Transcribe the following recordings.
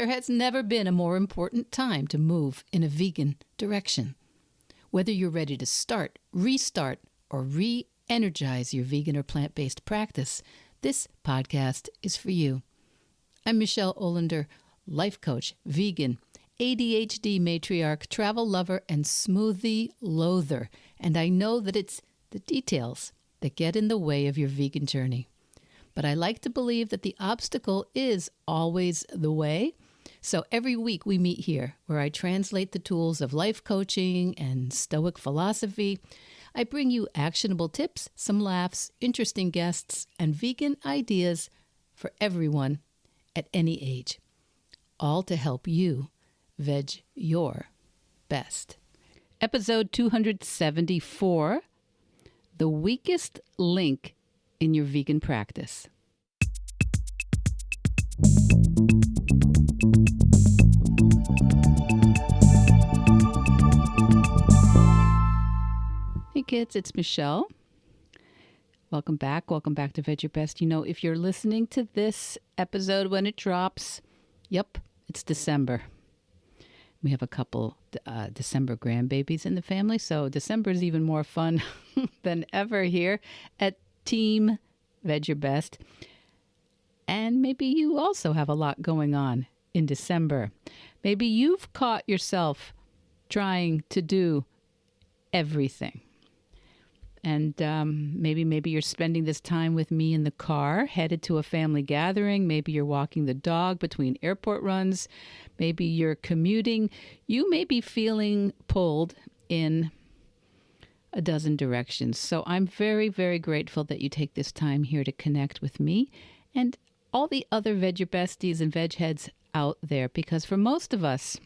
has never been a more important time to move in a vegan direction. Whether you're ready to start, restart, or re-energize your vegan or plant-based practice, this podcast is for you. I'm Michele Olander, life coach, vegan, ADHD matriarch, travel lover, and smoothie loather. And I know that it's the details that get in the way of your vegan journey. But I like to believe that the obstacle is always the way. So every week we meet here where I translate the tools of life coaching and Stoic philosophy. I bring you actionable tips, some laughs, interesting guests, and vegan ideas for everyone at any age. All to help you veg your best. Episode 274, The Weakest Link in Your Vegan Practice. Hey kids, it's Michele. Welcome back. Welcome back to Veg Your Best. You know, if you're listening to this episode when it drops, it's December. We have a couple December grandbabies in the family, so December is even more fun than ever here at Team Veg Your Best. And maybe you also have a lot going on in December. Maybe you've caught yourself trying to do everything. And maybe you're spending this time with me in the car, headed to a family gathering. Maybe you're walking the dog between airport runs. Maybe you're commuting. You may be feeling pulled in a dozen directions. So I'm very, very grateful that you take this time here to connect with me and all the other Veg Your Besties and veg heads out there. Because for most of us,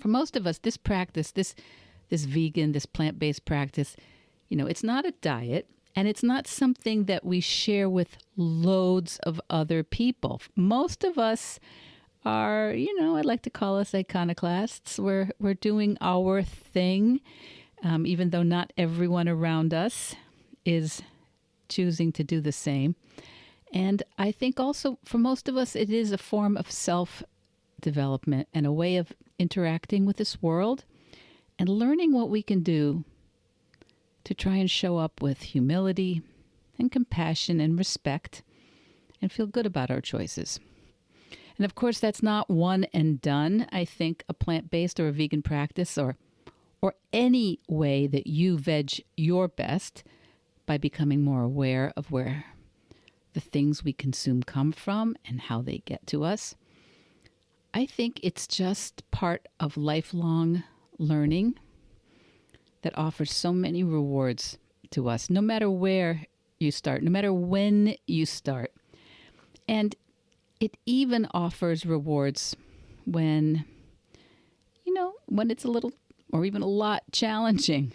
this practice, this vegan, this plant-based practice, you know, it's not a diet, and it's not something that we share with loads of other people. Most of us are, I'd like to call us iconoclasts. We're doing our thing, even though not everyone around us is choosing to do the same. And I think also for most of us, it is a form of self-development and a way of interacting with this world and learning what we can do to try and show up with humility and compassion and respect and feel good about our choices. And of course, that's not one and done. I think a plant-based or a vegan practice or any way that you veg your best by becoming more aware of where the things we consume come from and how they get to us. I think it's just part of lifelong learning that offers so many rewards to us, no matter where you start, no matter when you start. And it even offers rewards when it's a little or even a lot challenging,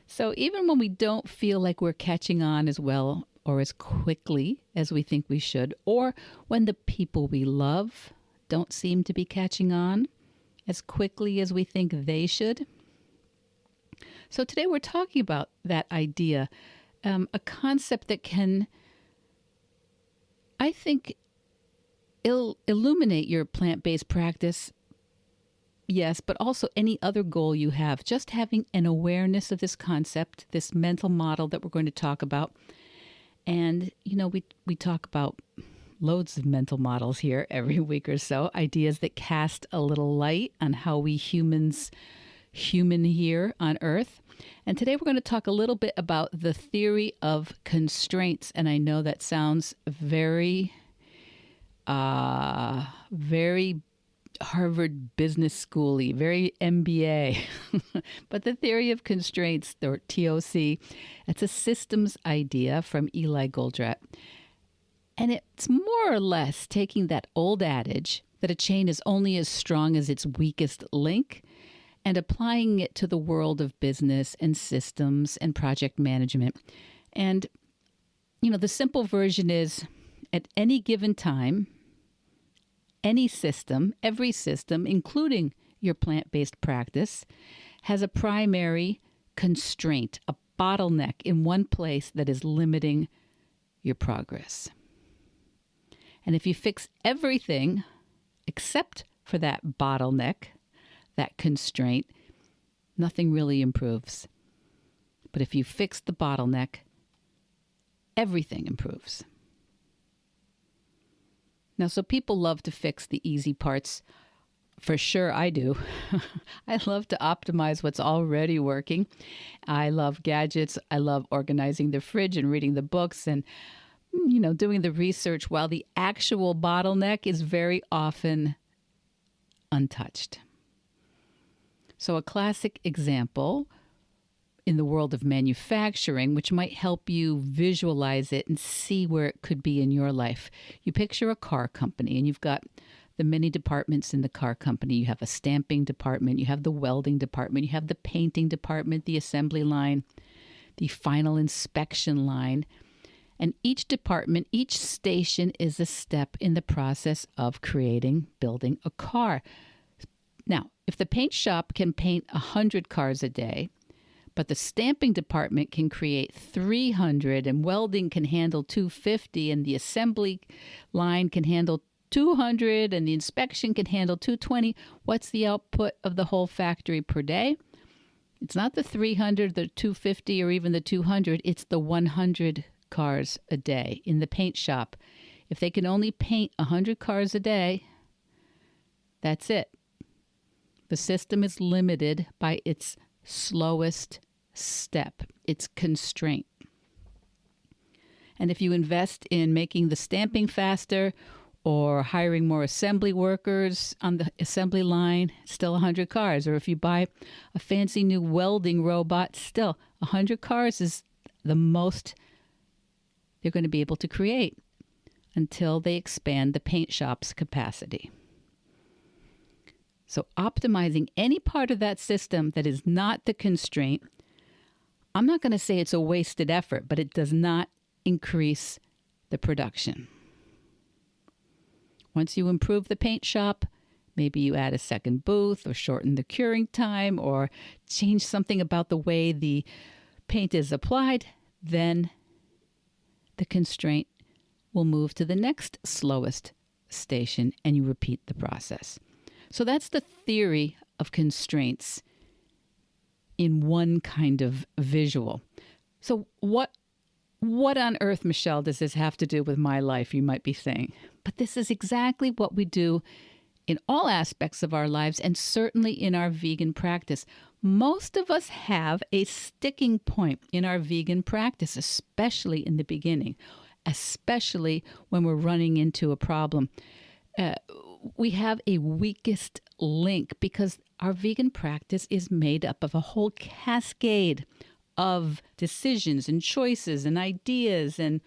So even when we don't feel like we're catching on as well or as quickly as we think we should, or when the people we love don't seem to be catching on as quickly as we think they should. So today we're talking about that idea, a concept that can, I think, illuminate your plant-based practice, yes, but also any other goal you have. Just having an awareness of this concept, this mental model that we're going to talk about. And, we talk about loads of mental models here every week or so, ideas that cast a little light on how we human here on Earth. And today we're going to talk a little bit about the theory of constraints. And I know that sounds very, very Harvard Business School-y, very MBA. But the theory of constraints, or TOC, it's a systems idea from Eli Goldratt. And it's more or less taking that old adage that a chain is only as strong as its weakest link and applying it to the world of business and systems and project management. And, the simple version is at any given time, any system, every system, including your plant-based practice, has a primary constraint, a bottleneck in one place that is limiting your progress. And if you fix everything except for that bottleneck, that constraint, nothing really improves. But if you fix the bottleneck, everything improves. Now, so people love to fix the easy parts. For sure, I do. I love to optimize what's already working. I love gadgets. I love organizing the fridge and reading the books and, doing the research, while the actual bottleneck is very often untouched. So a classic example in the world of manufacturing, which might help you visualize it and see where it could be in your life. You picture a car company and you've got the many departments in the car company. You have a stamping department, you have the welding department, you have the painting department, the assembly line, the final inspection line. And each department, each station is a step in the process of building a car. Now, if the paint shop can paint 100 cars a day, but the stamping department can create 300 and welding can handle 250 and the assembly line can handle 200 and the inspection can handle 220, what's the output of the whole factory per day? It's not the 300, the 250, or even the 200. It's the 100 cars a day in the paint shop. If they can only paint 100 cars a day, that's it. The system is limited by its slowest step, its constraint. And if you invest in making the stamping faster or hiring more assembly workers on the assembly line, still 100 cars. Or if you buy a fancy new welding robot, still 100 cars is the most they're going to be able to create until they expand the paint shop's capacity. So optimizing any part of that system that is not the constraint, I'm not going to say it's a wasted effort, but it does not increase the production. Once you improve the paint shop, maybe you add a second booth or shorten the curing time or change something about the way the paint is applied, then the constraint will move to the next slowest station and you repeat the process. So that's the theory of constraints in one kind of visual. So what on earth, Michele, does this have to do with my life, you might be saying? But this is exactly what we do in all aspects of our lives and certainly in our vegan practice. Most of us have a sticking point in our vegan practice, especially in the beginning, especially when we're running into a problem. We have a weakest link because our vegan practice is made up of a whole cascade of decisions and choices and ideas and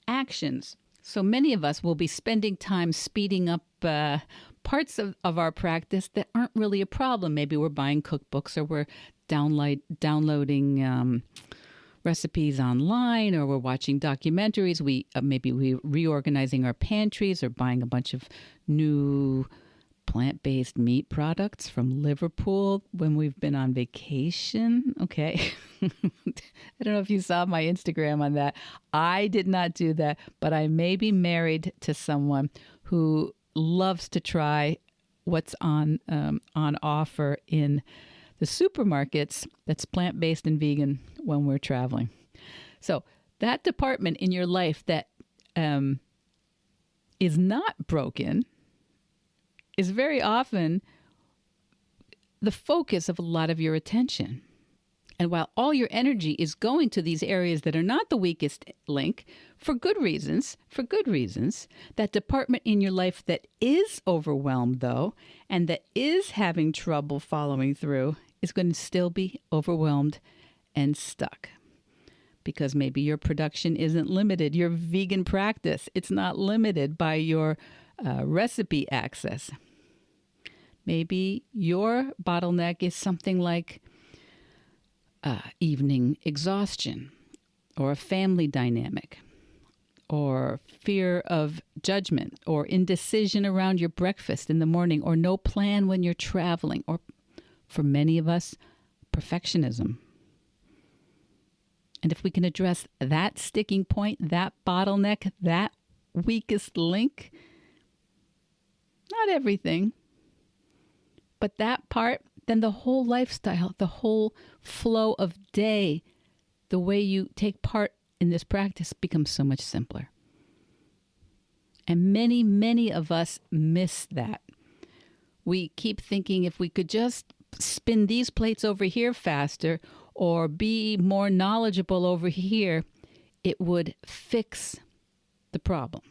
actions. So many of us will be spending time speeding up parts of our practice that aren't really a problem. Maybe we're buying cookbooks or we're downloading recipes online, or we're watching documentaries. Maybe we're reorganizing our pantries or buying a bunch of new plant-based meat products from Liverpool when we've been on vacation. Okay. I don't know if you saw my Instagram on that. I did not do that, but I may be married to someone who loves to try what's on offer in the supermarkets that's plant-based and vegan when we're traveling. So that department in your life that is not broken is very often the focus of a lot of your attention. And while all your energy is going to these areas that are not the weakest link, for good reasons, that department in your life that is overwhelmed, though, and that is having trouble following through, is going to still be overwhelmed and stuck. Because maybe your production isn't limited. Your vegan practice, it's not limited by your recipe access. Maybe your bottleneck is something like evening exhaustion, or a family dynamic, or fear of judgment, or indecision around your breakfast in the morning, or no plan when you're traveling, or for many of us, perfectionism. And if we can address that sticking point, that bottleneck, that weakest link, Not everything, but that part, then the whole lifestyle, the whole flow of day, the way you take part in this practice becomes so much simpler. And many, many of us miss that. We keep thinking if we could just spin these plates over here faster or be more knowledgeable over here, it would fix the problem.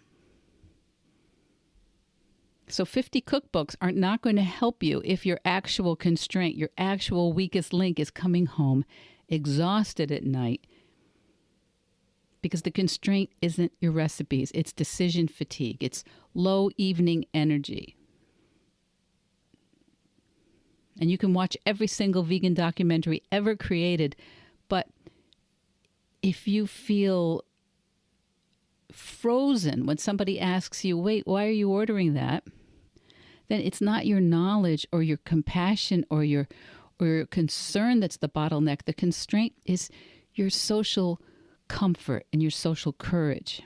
So 50 cookbooks are not going to help you if your actual constraint, your actual weakest link is coming home exhausted at night, because the constraint isn't your recipes. It's decision fatigue. It's low evening energy. And you can watch every single vegan documentary ever created, but if you feel frozen when somebody asks you, wait, why are you ordering that? Then it's not your knowledge or your compassion or your concern that's the bottleneck. The constraint is your social comfort and your social courage.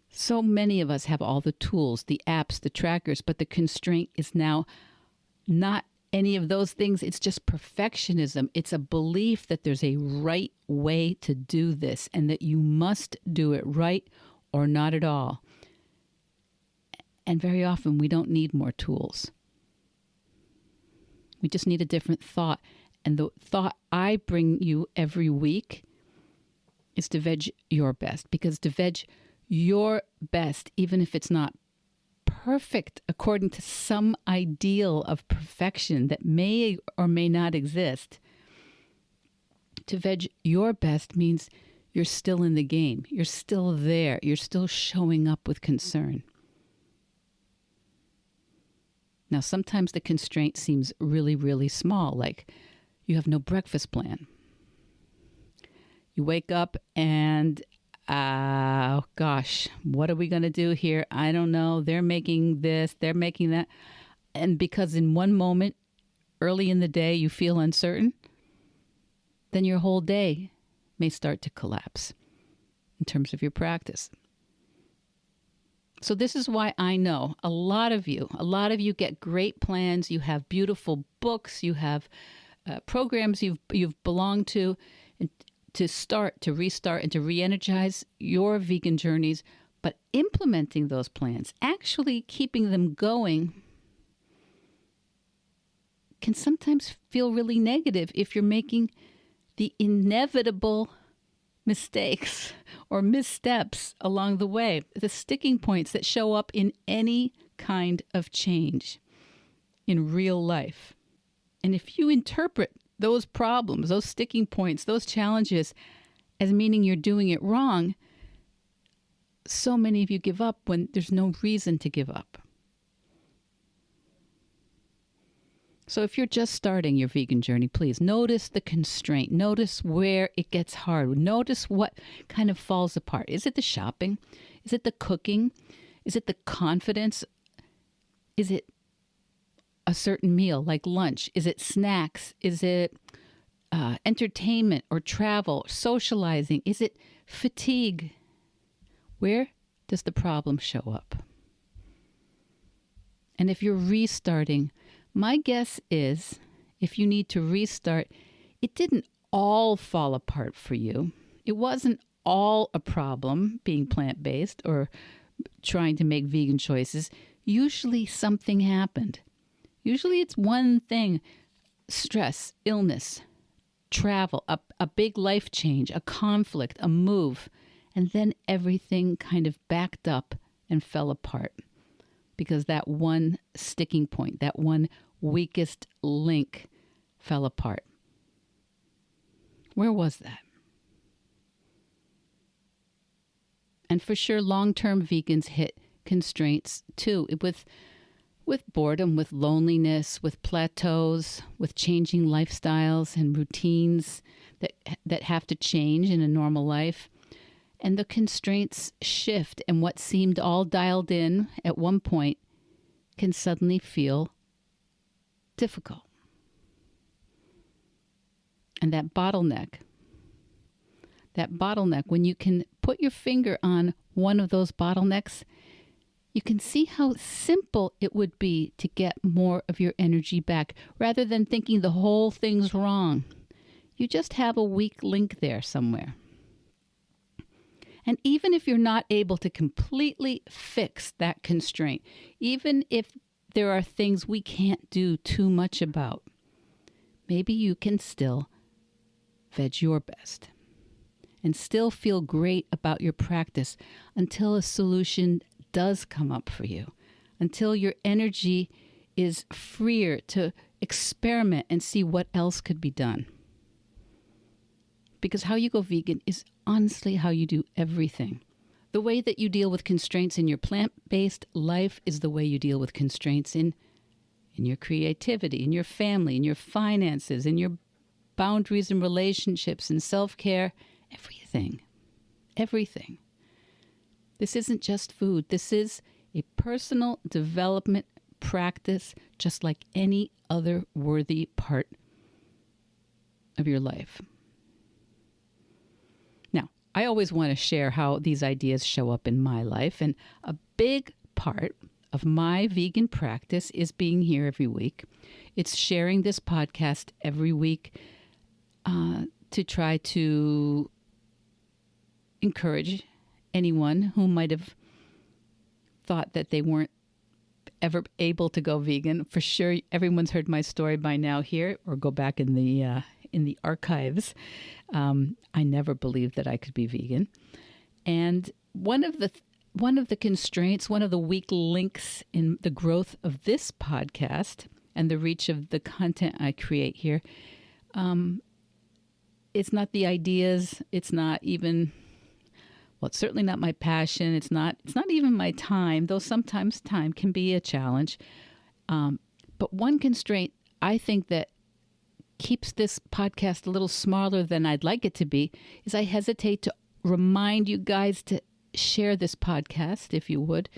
So many of us have all the tools, the apps, the trackers, but the constraint is now not any of those things. It's just perfectionism. It's a belief that there's a right way to do this and that you must do it right or not at all. And very often we don't need more tools. We just need a different thought. And the thought I bring you every week is to veg your best. Because to veg your best, even if it's not perfect according to some ideal of perfection that may or may not exist, to veg your best means you're still in the game. You're still there. You're still showing up with concern. Now, sometimes the constraint seems really, really small, like you have no breakfast plan. You wake up and, oh gosh, what are we going to do here? I don't know. They're making this, they're making that. And because in one moment, early in the day, you feel uncertain, then your whole day may start to collapse in terms of your practice. So this is why I know a lot of you get great plans. You have beautiful books. You have programs you've belonged to, and to restart, and to re-energize your vegan journeys. But implementing those plans, actually keeping them going, can sometimes feel really negative if you're making the inevitable mistakes or missteps along the way, the sticking points that show up in any kind of change in real life. And if you interpret those problems, those sticking points, those challenges as meaning you're doing it wrong, so many of you give up when there's no reason to give up. So if you're just starting your vegan journey, please notice the constraint. Notice where it gets hard. Notice what kind of falls apart. Is it the shopping? Is it the cooking? Is it the confidence? Is it a certain meal like lunch? Is it snacks? Is it entertainment or travel, socializing? Is it fatigue? Where does the problem show up? And if you're restarting, my guess is if you need to restart, it didn't all fall apart for you. It wasn't all a problem being plant-based or trying to make vegan choices. Usually something happened. Usually it's one thing: stress, illness, travel, a big life change, a conflict, a move. And then everything kind of backed up and fell apart because that one sticking point, that one weakest link fell apart. Where was that? And for sure, long-term vegans hit constraints too, with boredom, with loneliness, with plateaus, with changing lifestyles and routines that have to change in a normal life. And the constraints shift, and what seemed all dialed in at one point can suddenly feel difficult. And that bottleneck, when you can put your finger on one of those bottlenecks, you can see how simple it would be to get more of your energy back rather than thinking the whole thing's wrong. You just have a weak link there somewhere. And even if you're not able to completely fix that constraint, even if there are things we can't do too much about, maybe you can still veg your best and still feel great about your practice until a solution does come up for you, until your energy is freer to experiment and see what else could be done. Because how you go vegan is honestly how you do everything. The way that you deal with constraints in your plant-based life is the way you deal with constraints in your creativity, in your family, in your finances, in your boundaries and relationships and self-care, everything. Everything. This isn't just food. This is a personal development practice just like any other worthy part of your life. Now, I always want to share how these ideas show up in my life, and a big part of my vegan practice is being here every week. It's sharing this podcast every week to try to encourage anyone who might have thought that they weren't ever able to go vegan. For sure, everyone's heard my story by now here, or go back in the archives. I never believed that I could be vegan, and one of the constraints, one of the weak links in the growth of this podcast and the reach of the content I create here, it's not the ideas. It's not even. Well, it's certainly not my passion. It's not even my time, though sometimes time can be a challenge. But one constraint I think that keeps this podcast a little smaller than I'd like it to be is I hesitate to remind you guys to share this podcast, if you would.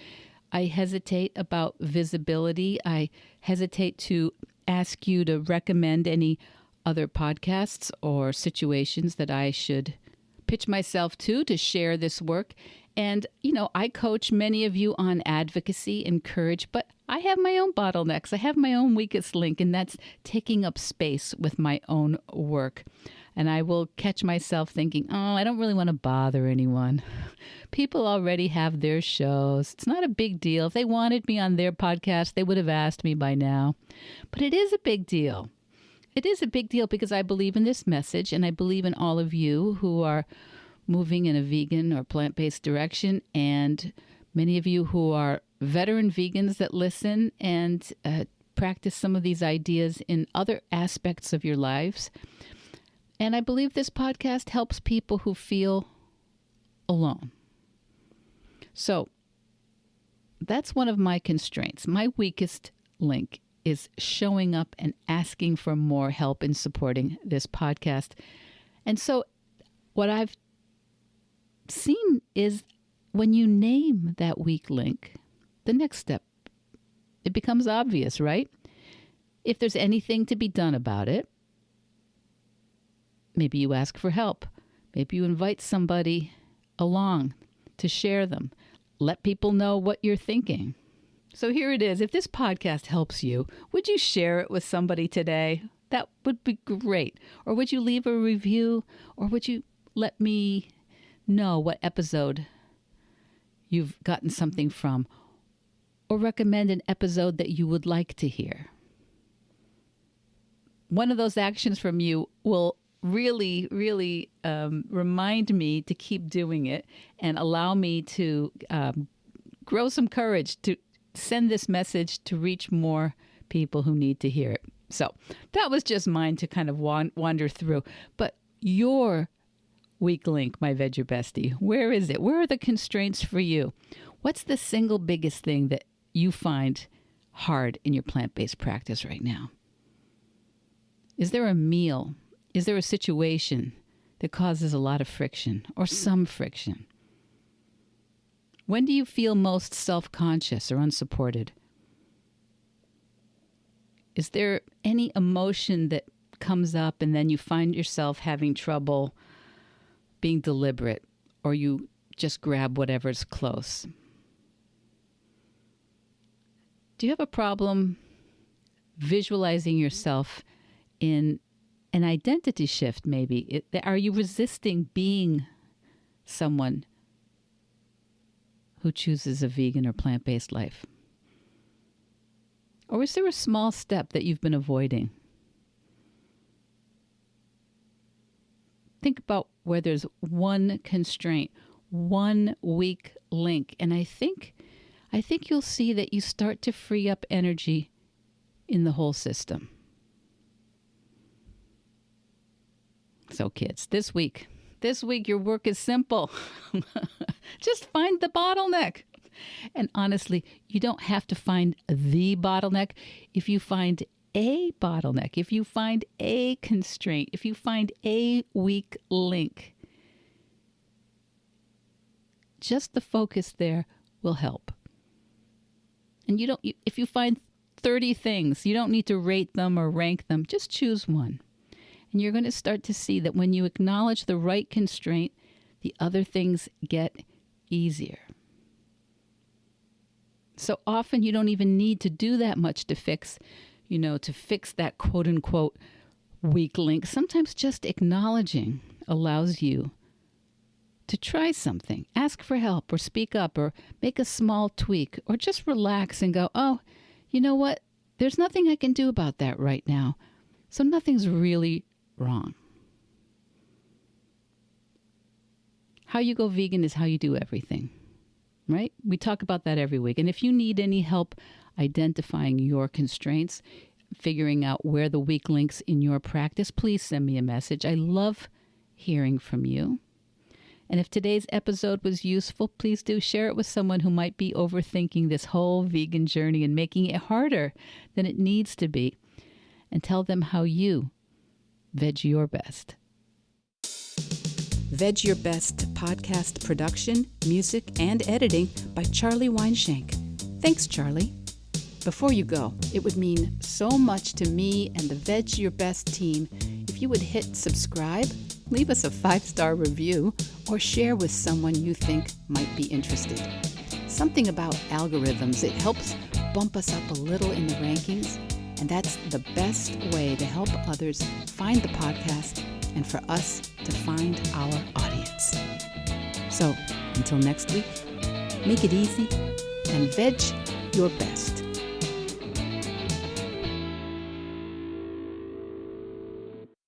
I hesitate about visibility. I hesitate to ask you to recommend any other podcasts or situations that I should pitch myself to share this work. And, I coach many of you on advocacy and courage, but I have my own bottlenecks. I have my own weakest link, and that's taking up space with my own work. And I will catch myself thinking, I don't really want to bother anyone. People already have their shows. It's not a big deal. If they wanted me on their podcast, they would have asked me by now. But it is a big deal. It is a big deal because I believe in this message, and I believe in all of you who are moving in a vegan or plant-based direction, and many of you who are veteran vegans that listen and practice some of these ideas in other aspects of your lives. And I believe this podcast helps people who feel alone. So that's one of my constraints. My weakest link is showing up and asking for more help in supporting this podcast. And so what I've seen is when you name that weak link, the next step, it becomes obvious, right? If there's anything to be done about it, maybe you ask for help. Maybe you invite somebody along to share them. Let people know what you're thinking. So here it is. If this podcast helps you, would you share it with somebody today? That would be great. Or would you leave a review? Or would you let me know what episode you've gotten something from? Or recommend an episode that you would like to hear? One of those actions from you will really, really remind me to keep doing it and allow me to grow some courage to send this message to reach more people who need to hear it. So that was just mine to kind of wander through. But your weak link, my Veg Your Bestie, where is it? Where are the constraints for you? What's the single biggest thing that you find hard in your plant-based practice right now? Is there a meal? Is there a situation that causes a lot of friction or some friction? When do you feel most self-conscious or unsupported? Is there any emotion that comes up and then you find yourself having trouble being deliberate, or you just grab whatever's close? Do you have a problem visualizing yourself in an identity shift, maybe? Are you resisting being someone who chooses a vegan or plant-based life? Or is there a small step that you've been avoiding? Think about where there's one constraint, one weak link. And I think you'll see that you start to free up energy in the whole system. So kids, this week your work is simple. Just find the bottleneck. And honestly, you don't have to find the bottleneck. If you find a bottleneck, if you find a constraint, if you find a weak link, just the focus there will help. And if you find 30 things, you don't need to rate them or rank them. Just choose one. And you're going to start to see that when you acknowledge the right constraint, the other things get easier. So often you don't even need to do that much to fix that quote unquote weak link. Sometimes just acknowledging allows you to try something, ask for help or speak up or make a small tweak or just relax and go, oh, you know what? There's nothing I can do about that right now. So nothing's really wrong. How you go vegan is how you do everything, right? We talk about that every week. And if you need any help identifying your constraints, figuring out where the weak links in your practice, please send me a message. I love hearing from you. And if today's episode was useful, please do share it with someone who might be overthinking this whole vegan journey and making it harder than it needs to be. And tell them how you veg your best. Veg Your Best podcast production, music, and editing by Charlie Weinshank. Thanks, Charlie. Before you go, it would mean so much to me and the Veg Your Best team if you would hit subscribe, leave us a 5-star review, or share with someone you think might be interested. Something about algorithms, it helps bump us up a little in the rankings, and that's the best way to help others find the podcast and for us to find our audience. So, until next week, make it easy and veg your best.